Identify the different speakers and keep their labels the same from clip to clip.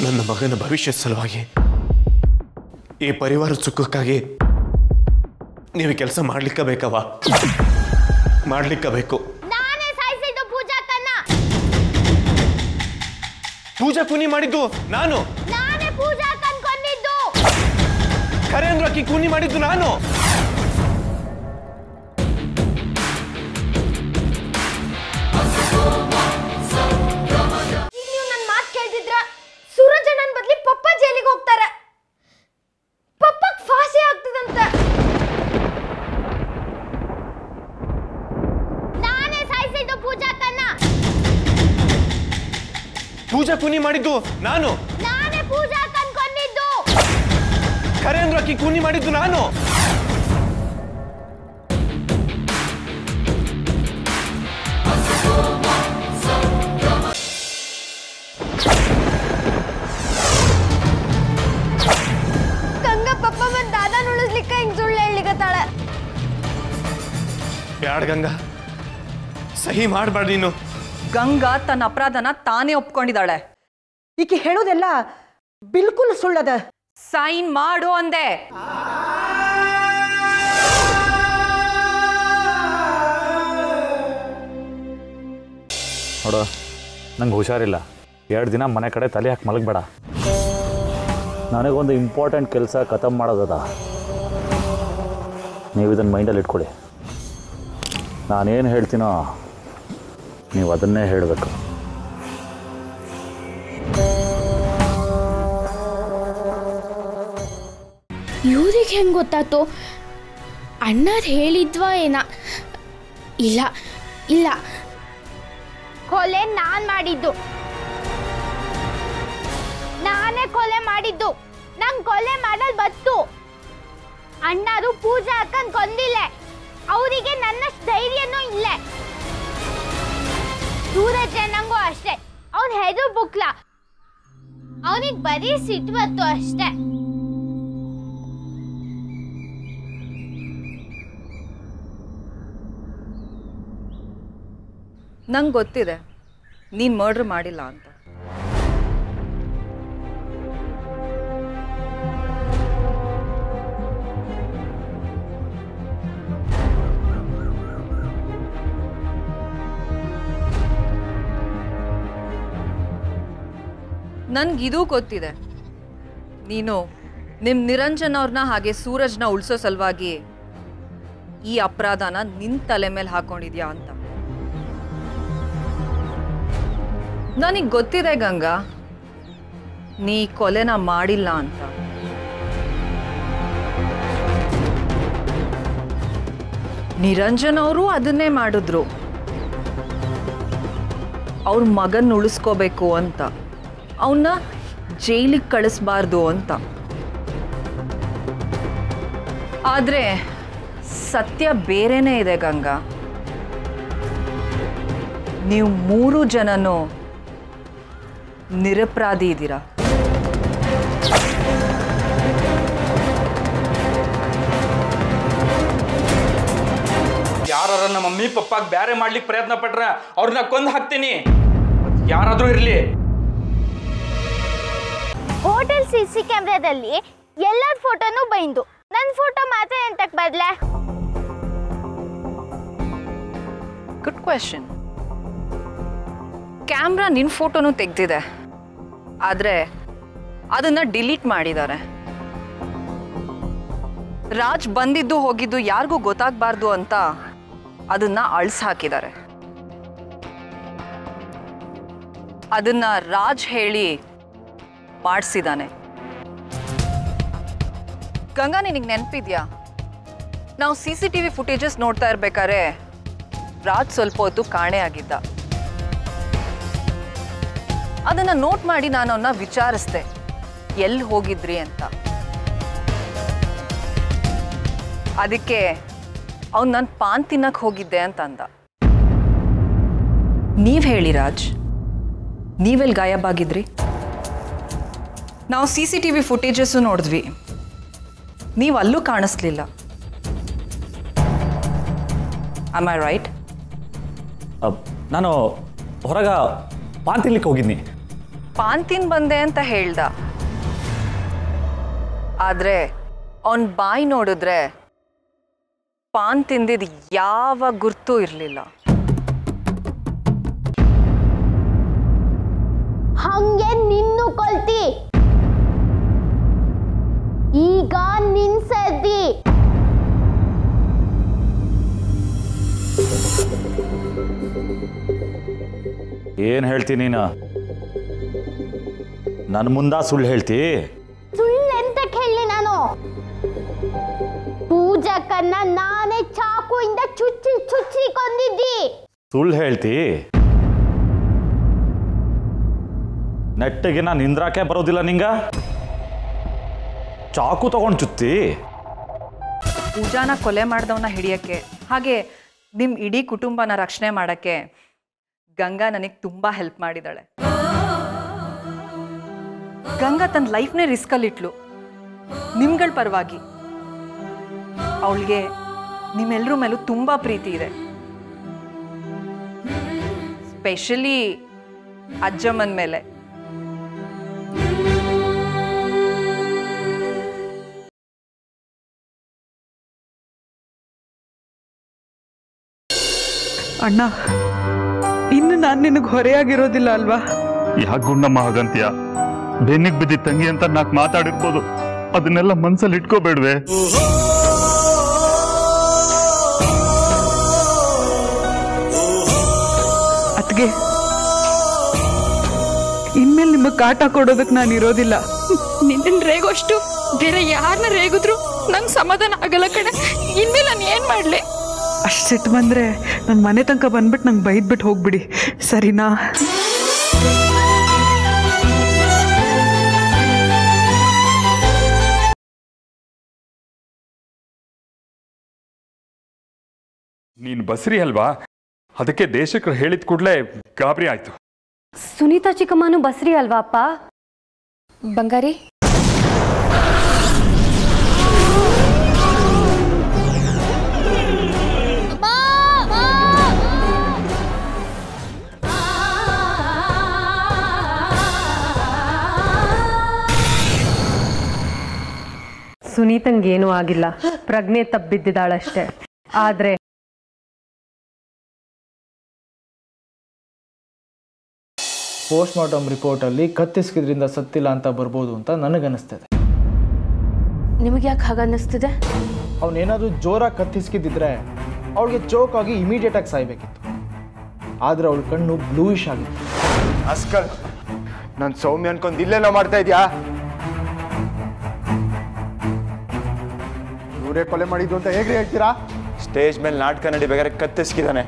Speaker 1: ನನ್ನ ಮಗನ ಭವಿಷ್ಯದ ಸಲುವಾಗಿ ಈ ಪರಿವಾರದ ಸುಖಕ್ಕಾಗಿ ನೀವು ಕೆಲಸ ಮಾಡ್ಲಿಕ್ಕೆ ಬೇಕವ್ವ, ಮಾಡ್ಲಿಕ್ಕೆ ಬೇಕು.
Speaker 2: ನಾನೇ ಸಾಯಿಸಿದ್ದು ಪೂಜಾಕನ್ನ.
Speaker 1: ಪೂಜಾ ಕೂನಿ ಮಾಡಿದ್ದು ನಾನು.
Speaker 2: ನಾನೇ ಪೂಜಾಕನ್ ಕೊಂದಿದ್ದು.
Speaker 1: ಖರೆ ಅಂದ್ರು ಅಕ್ಕಿ ಕೂನಿ ಮಾಡಿದ್ದು ನಾನು.
Speaker 2: ನೀವು ನನ್ನ ಮಾತು ಕೇಳ್ತಿದ್ರ ಸೂರಜ್ ಅಣ್ಣನ ಬದಲಿ ಪಪ್ಪ ಜೈಲಿಗೆ ಹೋಗ್ತಾರೆ. ಪಪ್ಪಕ್ ಫಾಸಿ ಆಗ್ತದಂತ. ನಾನೇ ಸಾಯಿಸಿದ್ದು ಪೂಜಾಕನ್ನ.
Speaker 1: ಪೂಜಾ ಕೂನಿ ಮಾಡಿದ್ದು ನಾನು.
Speaker 2: ನಾನೇ ಪೂಜಾಕನ್ ಕೊಂದಿದ್ದು.
Speaker 1: ಖರೆ ಅಂದ್ರು ಅಕ್ಕಿ ಕೂನಿ ಮಾಡಿದ್ದು ನಾನು.
Speaker 2: ಪಪ್ಪ ಬಂದ್ ದಾದಾ ನುಳಿಸ್ಲಿಕ್ಕೆ ಹಿಂಗ್ ಸುಳ್ಳು ಹೇಳಿಕತ್ತಾಳೆ.
Speaker 1: ಬ್ಯಾಡ್ ಗಂಗಾ, ಸಹಿ ಮಾಡಬೇಡ ನೀನು.
Speaker 3: ಗಂಗಾ ತನ್ನ ಅಪರಾಧನ ತಾನೇ ಒಪ್ಕೊಂಡಿದ್ದಾಳೆ.
Speaker 4: ಈಕೆ ಹೇಳೋದೆಲ್ಲ ಬಿಲ್ಕುಲ್ ಸುಳ್ಳದ.
Speaker 3: ಸೈನ್ ಮಾಡು ಅಂದೆ.
Speaker 5: ನೋಡು, ನಂಗೆ ಹುಷಾರಿಲ್ಲ. 2 ದಿನ ಮನೆ ಕಡೆ ತಲೆ ಹಾಕಿ ಮಲಗಬೇಡ. ನನಗೊಂದು ಇಂಪಾರ್ಟೆಂಟ್ ಕೆಲಸ ಖತಮ್ ಮಾಡೋದದ. ನೀವು ಇದನ್ನು ಮೈಂಡಲ್ಲಿ ಇಟ್ಕೊಳ್ಳಿ. ನಾನೇನು ಹೇಳ್ತೀನೋ ನೀವು ಅದನ್ನೇ ಹೇಳಬೇಕು.
Speaker 2: ಇವ್ರಿಗೆ ಹೆಂಗೆ ಗೊತ್ತಾಯ್ತು? ಅಣ್ಣಾರು ಹೇಳಿದ್ವಾ ಏನ? ಇಲ್ಲ ಇಲ್ಲ, ಕೊಲೆ ನಾನ್ ಮಾಡಿದ್ದು. ನಾನೇ ಕೊಲೆ ಮಾಡಿದ್ದು. ನಂಗೆ ಕೊಲೆ ಮಾಡಲ್ ಬತ್ತು. ಅಣ್ಣಾರು ಪೂಜಾ ಅಕ್ಕನ್ ಕೊಂದಿಲ್ಲ. ಅವರಿಗೆ ನನ್ನ ಧೈರ್ಯನೂ ಇಲ್ಲ. ಸೂರಜ್ ನಂಗೂ ಅಷ್ಟೇ. ಅವನ್ ಹೆದು ಬುಕ್ಲ. ಅವನಿಗೆ ಬರೀ ಸಿಟ್ಟು ಬತ್ತು ಅಷ್ಟೇ.
Speaker 3: ನಂಗೆ ಗೊತ್ತಿದೆ ನೀನು ಮರ್ಡರ್ ಮಾಡಿಲ್ಲ ಅಂತ. ನನ್ಗಿದೂ ಗೊತ್ತಿದೆ ನೀನು ನಿಮ್ಮ ನಿರಂಜನ್ ಅವ್ರನ್ನ ಹಾಗೆ ಸೂರಜ್ನ ಉಳಿಸೋ ಸಲುವಾಗಿ ಈ ಅಪರಾಧನ ನಿನ್ನ ತಲೆ ಮೇಲೆ ಹಾಕೊಂಡಿದ್ಯಾ ಅಂತ. ನನಗೆ ಗೊತ್ತಿದೆ ಗಂಗಾ, ನೀ ಕೊಲೆನ ಮಾಡಿಲ್ಲ ಅಂತ. ನಿರಂಜನ್ ಅವರು ಅದನ್ನೇ ಮಾಡಿದ್ರು, ಅವ್ರ ಮಗನ್ ಉಳಿಸ್ಕೋಬೇಕು ಅಂತ, ಅವನ್ನ ಜೈಲಿಗೆ ಕಳಿಸ್ಬಾರ್ದು ಅಂತ. ಆದರೆ ಸತ್ಯ ಬೇರೆನೇ ಇದೆ ಗಂಗಾ. ನೀವು 3 ಜನನೂ ನಿರಪರಾಧಿ ಇದ್ದೀರಾ.
Speaker 6: ಯಾರ ನಮ್ಮ ಮಮ್ಮಿ ಪಪ್ಪಾಗ ಬೇರೆ ಮಾಡ್ಲಿಕ್ಕೆ ಪ್ರಯತ್ನ ಪಟ್ರ ಅವ್ರನ್ನ ಕೊಂದು ಹಾಕ್ತೀನಿ. ಯಾರಾದ್ರೂ ಇರ್ಲಿ.
Speaker 2: ಹೋಟೆಲ್ CC ಕ್ಯಾಮ್ರಾದಲ್ಲಿ ಎಲ್ಲರ ಫೋಟೋನು ಬೈಂದು, ನನ್ನ ಫೋಟೋ ಮಾತ್ರ ಎಂತಕ್ಕೆ ಬದಲೇ?
Speaker 3: Good question. ಕ್ಯಾಮ್ರಾ ನಿನ್ನ ಫೋಟೋನು ತೆಗೆದಿದೆ, ಆದರೆ ಅದನ್ನ ಡಿಲೀಟ್ ಮಾಡಿದ್ದಾರೆ. ರಾಜ್ ಬಂದಿದ್ದು ಹೋಗಿದ್ದು ಯಾರಿಗೂ ಗೊತ್ತಾಗಬಾರ್ದು ಅಂತ ಅದನ್ನ ಅಳಿಸಿ ಹಾಕಿದ್ದಾರೆ. ಅದನ್ನ ರಾಜ್ ಹೇಳಿ ಮಾಡಿಸಿದಾನೆ. ಗಂಗಾ, ನಿನಗೆ ನೆನಪಿದ್ಯಾ? ನಾವು CCTV ಫುಟೇಜಸ್ ನೋಡ್ತಾ ಇರ್ಬೇಕಾದ್ರೆ ರಾಜ್ ಸ್ವಲ್ಪ ಹೊತ್ತು ಕಾಣೆ ಆಗಿದ್ದ. ಅದನ್ನ ನೋಟ್ ಮಾಡಿ ನಾನು ಅವನ್ನ ವಿಚಾರಿಸ್ದೆ, ಎಲ್ಲಿ ಹೋಗಿದ್ರಿ ಅಂತ. ಅದಕ್ಕೆ ಅವ್ನು ನಾನು ಪಾನ್ ತಿನ್ನಕ್ಕೆ ಹೋಗಿದ್ದೆ ಅಂತ ಅಂದ. ನೀವು ಹೇಳಿ ರಾಜ್, ನೀವೆಲ್ಲಿ ಗಾಯಬಾಗಿದ್ರಿ? ನಾವು CCTV ಫುಟೇಜಸ್ಸು ನೋಡಿದ್ವಿ, ನೀವು ಅಲ್ಲೂ ಕಾಣಿಸ್ಲಿಲ್ಲ. Am I right?
Speaker 5: ನಾನು ಹೊರಗೆ ಪಾನ್ ತಿನ್ಲಿಕ್ಕೆ ಹೋಗಿದ್ನಿ.
Speaker 3: ಪಾನ್ ತಿನ್ ಬಂದೆ ಅಂತ ಹೇಳ್ದ. ಆದ್ರೆ ಅವನ್ ಬಾಯಿ ನೋಡಿದ್ರೆ ಪಾನ್ ತಿಂದಿದ್ ಯಾವ ಗುರ್ತೂ ಇರ್ಲಿಲ್ಲ.
Speaker 2: ಹಂಗೆ ನಿನ್ನು ಕೊಲ್ತಿ. ಈಗ ನಿನ್ ಸರ್ದಿ.
Speaker 5: ಏನು ಹೇಳ್ತೀನಿ ನೀನು? ನನ್ನ ಮುಂದ ಸುಳ್ಳು ಹೇಳ್ತಿ?
Speaker 2: ಸುಳ್ಳೆಂತ ಹೇಳಿ ನಾನು? ಪೂಜಕನ್ನ ನಾನೇ ಚಾಕುಯಿಂದ ಚುಚ್ಚಿ ಚುಚ್ಚಿ ಕೊಂದಿದ್ದಿ.
Speaker 5: ಸುಳ್ಳು ಹೇಳ್ತಿ? ನೆಟ್ಟಿಗೆ ನಾನು ನಿಂದ್ರಾಕೆ ಬರೋದಿಲ್ಲ ನಿಂಗ? ಚಾಕು ತಗೊಂಡು ಚುತ್ತಿ?
Speaker 3: ಪೂಜಾನ ಕೊಲೆ ಮಾಡಿದವನ್ನ ಹಿಡಿಯಕ್ಕೆ, ಹಾಗೆ ನಿಮ್ಮ ಇಡೀ ಕುಟುಂಬನ ರಕ್ಷಣೆ ಮಾಡಕ್ಕೆ ಗಂಗಾ ನನಗೆ ತುಂಬ ಹೆಲ್ಪ್ ಮಾಡಿದಾಳೆ. ಗಂಗಾ ತನ್ನ ಲೈಫ್ನೇ ರಿಸ್ಕಲ್ಲಿಟ್ಲು ನಿಮ್ಗಳ ಪರವಾಗಿ. ಅವಳಿಗೆ ನಿಮ್ಮೆಲ್ಲರ ಮೇಲೂ ತುಂಬ ಪ್ರೀತಿ ಇದೆ, ಸ್ಪೆಷಲಿ ಅಜ್ಜಮ್ಮನ ಮೇಲೆ.
Speaker 7: ಅಣ್ಣ, ಇನ್ನು ನಾನು ನಿನಗೆ ಹೊರೆಯಾಗಿರೋದಿಲ್ಲ ಅಲ್ವಾ?
Speaker 8: ಯಾಕೆ ಗುಂಡಮ್ಮ ಹಾಗಂತೀಯ? ಬೆನ್ನಿಗೆ ಬಿದ್ದಿದ್ದ ತಂಗಿ ಅಂತ ನಾಲ್ಕು ಮಾತಾಡಿರ್ಬೋದು, ಅದನ್ನೆಲ್ಲ ಮನ್ಸಲ್ಲಿ ಇಟ್ಕೋಬೇಡ್ವೆ?
Speaker 7: ಅತ್ಗೆ, ಇನ್ಮೇಲೆ ನಿಮಗೆ ಕಾಟ ಕೊಡೋದಕ್ಕೆ ನಾನು ಇರೋದಿಲ್ಲ.
Speaker 9: ನಿನ್ನ ರೇಗೋಷ್ಟು ಬೇರೆ ಯಾರನ್ನ ರೇಗಿದ್ರು ನಂಗೆ ಸಮಾಧಾನ ಆಗಲ್ಲ ಕಣೆ. ಇನ್ಮೇಲೆ ನಾನು ಏನು ಮಾಡಲಿ?
Speaker 7: ಅಷ್ಟು ಸಿಟ್ಟು ಬಂದರೆ ನನ್ನ ಮನೆ ತನಕ ಬಂದ್ಬಿಟ್ಟು ನಂಗೆ ಬೈದ್ಬಿಟ್ಟು ಹೋಗ್ಬಿಡಿ, ಸರಿನಾ?
Speaker 8: ನೀನು ಬಸ್ರಿ ಅಲ್ವಾ, ಅದಕ್ಕೆ ದೇಶಕ್ಕೆ ಹೇಳಿದ ಕೂಡಲೇ ಗಾಬರಿ ಆಯ್ತು.
Speaker 9: ಸುನೀತಾ ಚಿಕ್ಕಮ್ಮನು ಬಸ್ರಿ ಅಲ್ವಾ ಅಪ್ಪ? ಬಂಗಾರಿ,
Speaker 10: ಸುನೀತಂಗೇನೂ ಆಗಿಲ್ಲ, ಪ್ರಜ್ಞೆ ತಬ್ಬಿದ್ದಾಳಷ್ಟೇ. ಆದ್ರೆ
Speaker 11: ಪೋಸ್ಟ್ ಮಾರ್ಟಮ್ ರಿಪೋರ್ಟಲ್ಲಿ ಕತ್ತಿಸ್ಕಿದ್ರಿಂದ ಸತ್ತಿಲ್ಲ ಅಂತ ಬರ್ಬೋದು ಅಂತ ನನಗನ್ನಿಸ್ತದೆ.
Speaker 10: ನಿಮಗೆ ಯಾಕೆ ಹಾಗನ್ನಿಸ್ತಿದೆ?
Speaker 11: ಅವನೇನಾದರೂ ಜೋರಾಗಿ ಕತ್ತಿಸ್ಕಿದ್ದಿದ್ರೆ ಅವಳಿಗೆ ಚೋಕ್ ಆಗಿ ಇಮಿಡಿಯೇಟಾಗಿ ಸಾಯ್ಬೇಕಿತ್ತು. ಆದರೆ ಅವಳ ಕಣ್ಣು ಬ್ಲೂಯಿಶ್ ಆಗಿತ್ತು.
Speaker 1: ಅಸ್ಕಲ್, ನಾನು ಸೌಮ್ಯ ಅನ್ಕೊಂಡು ಇಲ್ಲೆಲ್ಲ ಮಾಡ್ತಾ ಇದೆಯಾ? ಇವರೇ ಕೊಲೆ ಮಾಡಿದ್ದು ಅಂತ ಹೇಗೆ ಹೇಳ್ತೀರಾ? ಸ್ಟೇಜ್ ಮೇಲೆ ನಾಟಕ ನಡಿಬೇಕಾದ್ರೆ ಕತ್ತಿಸ್ಕಿದ್ದಾನೆ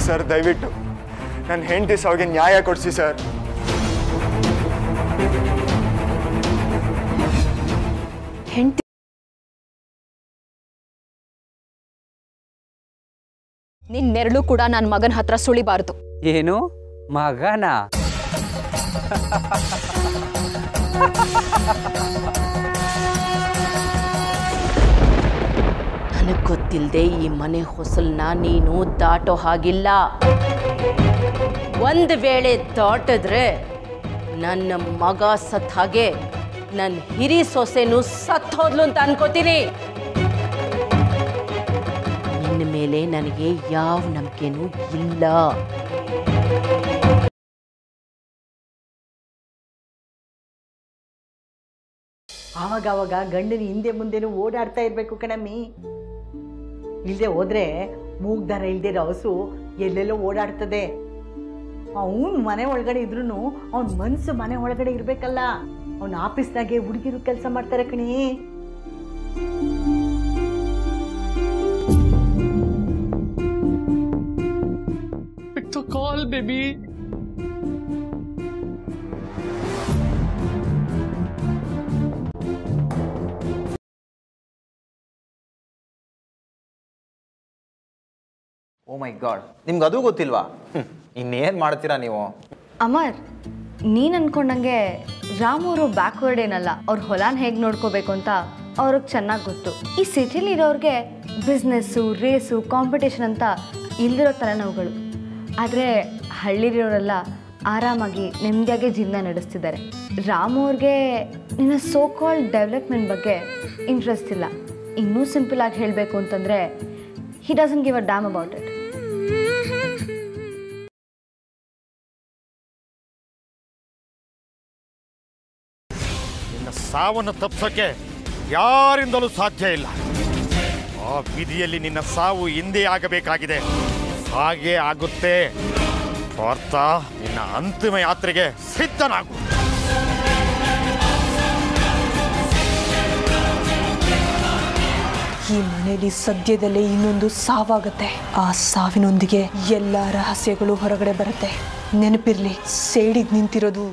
Speaker 1: ಸರ್. ದಯವಿಟ್ಟು ನನ್ನ ಹೆಂಡತಿ ಸಾವಿಗೆ ನ್ಯಾಯ ಕೊಡಿಸಿ ಸರ್.
Speaker 9: ಹೆಂಡತಿ ನಿನ್ನೆರಳು ಕೂಡ ನನ್ನ ಮಗನ ಹತ್ರ ಸುಳಿಬಾರ್ದು.
Speaker 12: ಏನು ಮಗನ?
Speaker 10: ನನಗೆ ಗೊತ್ತಿಲ್ಲದೆ ಈ ಮನೆ ಹೊಸಲನ್ನ ನೀನು ದಾಟೋ ಹಾಗಿಲ್ಲ. ಒಂದು ವೇಳೆ ದಾಟಿದ್ರೆ ನನ್ನ ಮಗ ಸತ್ ಹಾಗೆ ನನ್ನ ಹಿರಿ ಸೊಸೆನೂ ಸತ್ ಹೋದ್ಲು ಅಂತ ಅನ್ಕೋತೀನಿ. ನಿನ್ನ ಮೇಲೆ ನನಗೆ ಯಾವ ನಂಬಿಕೆನೂ ಇಲ್ಲ.
Speaker 4: ಆವಾಗವಾಗ ಗಂಡನ ಹಿಂದೆ ಮುಂದೆನೂ ಓಡಾಡ್ತಾ ಇರಬೇಕು ಕಣಮ್ಮಿ. ಇಲ್ಲದೆ ಹೋದ್ರೆ ಮೂಗ್ದಾರ ಇಲ್ದಿರೋ ಹಸು ಎಲ್ಲೆಲ್ಲೋ ಓಡಾಡ್ತದೆ. ಅವನು ಮನೆ ಒಳಗಡೆ ಇದ್ರೂ ಅವನ ಮನಸ್ಸು ಮನೆ ಒಳಗಡೆ ಇರಬೇಕಲ್ಲ. ಅವನ ಆಫೀಸ್ನಾಗೆ ಹುಡುಗಿರು ಕೆಲಸ ಮಾಡ್ತಾರೆ ಕಣಿ.
Speaker 7: It's a call baby.
Speaker 13: Oh my God, ನಿಮ್ಗೆ ಅದು ಗೊತ್ತಿಲ್ವಾ? ಇನ್ನೇನು ಮಾಡ್ತೀರಾ ನೀವು?
Speaker 9: ಅಮರ್, ನೀನು ಅನ್ಕೊಂಡಂಗೆ ರಾಮವರು ಬ್ಯಾಕ್ವರ್ಡ್ ಏನಲ್ಲ. ಅವ್ರ ಹೊಲಾನ ಹೇಗೆ ನೋಡ್ಕೋಬೇಕು ಅಂತ ಅವ್ರಿಗೆ ಚೆನ್ನಾಗಿ ಗೊತ್ತು. ಈ ಸಿಟಿಲಿ ಇರೋರಿಗೆ ಬಿಸ್ನೆಸ್ಸು, ರೇಸು, ಕಾಂಪಿಟೇಷನ್ ಅಂತ ಇಲ್ದಿರೋ ತಲೆನೋವುಗಳು. ಆದರೆ ಹಳ್ಳಿಲಿರೋರೆಲ್ಲ ಆರಾಮಾಗಿ ನೆಮ್ಮದಿಯಾಗಿ ಜೀವನ ನಡೆಸ್ತಿದ್ದಾರೆ. ರಾಮು ಅವ್ರಿಗೆ ನಿನ್ನ ಸೋ ಕಾಲ್ಡ್ ಡೆವಲಪ್ಮೆಂಟ್ ಬಗ್ಗೆ ಇಂಟ್ರೆಸ್ಟ್ ಇಲ್ಲ. ಇನ್ನೂ ಸಿಂಪಲ್ ಆಗಿ ಹೇಳಬೇಕು ಅಂತಂದರೆ he doesn't give a dam about it.
Speaker 14: ನಿನ್ನ ಸಾವನ್ನು ತಪ್ಪಿಸೋಕ್ಕೆ ಯಾರಿಂದಲೂ ಸಾಧ್ಯ ಇಲ್ಲ. ಆ ವಿಧಿಯಲ್ಲಿ ನಿನ್ನ ಸಾವು ಹಿಂದೆ ಆಗಬೇಕಾಗಿದೆ. ಹಾಗೇ ಆಗುತ್ತೆ. ಪಾರ್ಥ, ನಿನ್ನ ಅಂತಿಮ ಯಾತ್ರೆಗೆ ಸಿದ್ಧನಾಗು.
Speaker 7: ಈ ಮನೆಯಲ್ಲಿ ಸದ್ಯದಲ್ಲೇ ಇನ್ನೊಂದು ಸಾವಾಗುತ್ತೆ. ಆ ಸಾವಿನೊಂದಿಗೆ ಎಲ್ಲ ರಹಸ್ಯಗಳು ಹೊರಗಡೆ ಬರುತ್ತೆ. ನೆನಪಿರ್ಲಿ, ಸೇಡಿಗೆ ನಿಂತಿರೋದು